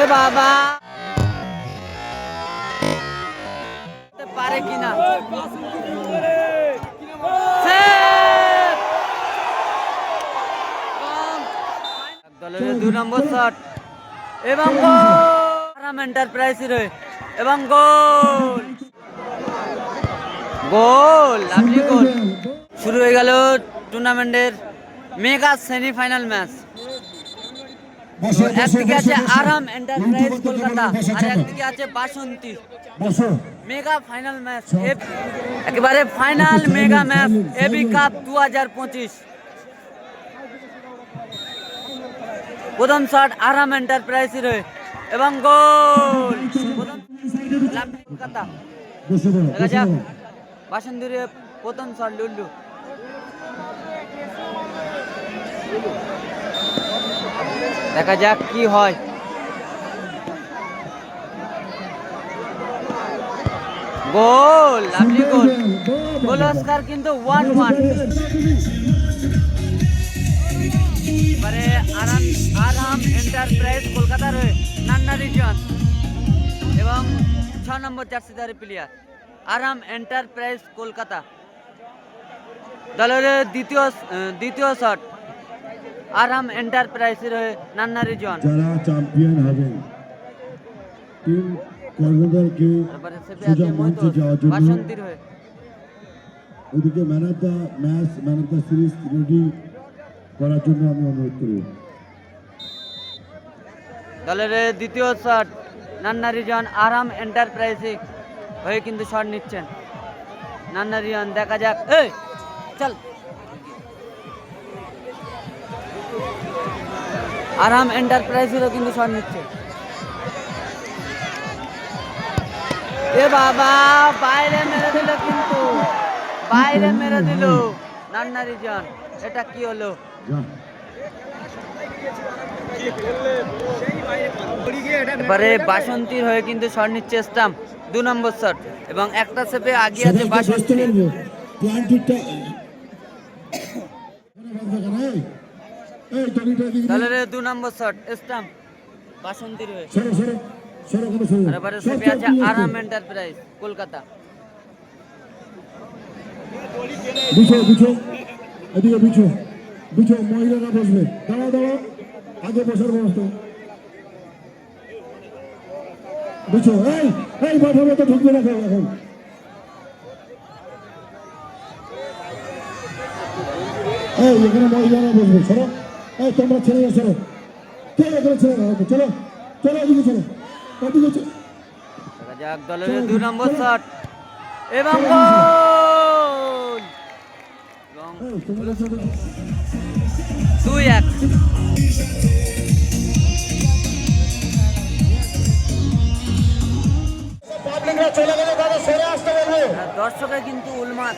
এ বাবা পারে কিনা দলের 2 নম্বর শট এবং আরাম এন্টারপ্রাইজের এবং গোল গোল লাভলি গোল। শুরু হয়ে গেল টুর্নামেন্টের মেগা সেমিফাইনাল ম্যাচ। একদিকে আছে আরাম এন্টারপ্রাইজ কলকাতা আর একদিকে আছে বাসন্তী। মেগা ফাইনাল ম্যাচ, একেবারে final mega match AB cup 2025। প্রথম শট আরাম এন্টারপ্রাইজের এবং গোল কলকাতা। দেখা যাক বাসন্তীর প্রথম শট লুল্লু। দেখা যাক কি হয়। গোল লাভলি গোল। গোল স্কোর কিন্তু 1-1। এবারে আরাম এন্টারপ্রাইজ কলকাতার হয়ে নান্না রিজন এবং 6 নম্বর জার্সিধারী প্লেয়ার আরাম এন্টারপ্রাইজ কলকাতা। দলের দ্বিতীয় শট আরাম এন্টারপ্রাইজের হয়ে নান্না রিজন। যারা চ্যাম্পিয়ন হবেন টিম কর্ণধারকে সোজা মঞ্চে যাওয়ার জন্য বাসন্তীর হয়ে ওদিকে man of the match man of the series ready করার জন্য আমি অনুরোধ করব। দলের দ্বিতীয় শট নান্না রিজন আরাম এন্টারপ্রাইজে হয়ে কিন্তু শট নিচ্ছেন নান্না রিজন। দেখা যাক এই চল আরাম এন্টারপ্রাইজেরও কিন্তু শট নিচ্ছে। এ বাবা বাইরে মেরে দিল, কিন্তু বাইরে মেরে দিল নান্না রিজন। এটা কি হলো? এবারে বাসন্তীর হয়ে কিন্তু শট নিচ্ছে স্টাম্প 2 নম্বর শট এবং একটা সেপে আগিয়ে আছে বাসন্তী। দলের 2 নম্বর শট স্টাম্প বাসন্তীর হয়ে। এবারে সেপে আছে আরাম এন্টারপ্রাইজ কলকাতা। এদিকে বিছো মহিলারা বসবে। দাঁড়াও আগে বসার ব্যবস্থা বিছো। এই মাঠের মতো ঢুকবে না এখন। এখানে মহিলারা বসবে। সরো তোমরা ছেড়ে সরো। এখানে ছেড়ে চলো এদিকে চলো ওদিকে চলো। দেখা যাক দলের 2 নম্বর শট এবং গোল 2-1। দর্শকের কিন্তু উলমাদ।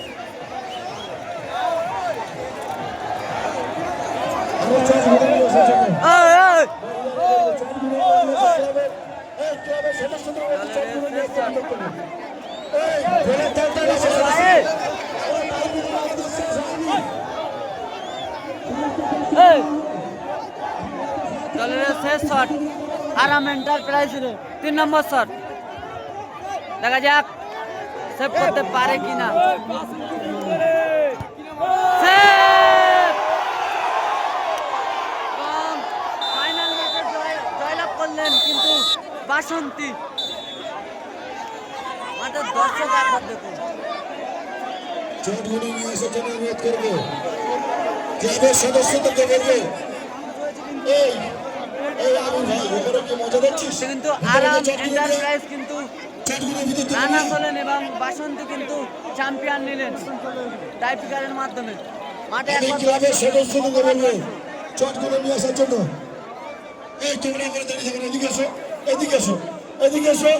দলের শেষ শট আরাম এন্টারপ্রাইজের 3 নম্বর শট। দেখা যাক সেভ করতে পারে কিনা। ফাইনাল ম্যাচে জয়লাভ করলেন কিন্তু বাসন্তী। মাঠের দর্শক একবার দেখুন। কিন্তু আরাম এন্টারপ্রাইজ কিন্তু রানার হলেন এবং বাসন্তী কিন্তু চ্যাম্পিয়ন নিলেন টাইপিকারের মাধ্যমে। মাঠে ক্লাবের সদস্যদের বলবো চটগুলো নিয়ে আসার জন্য। তোমরা এদিকে এসো।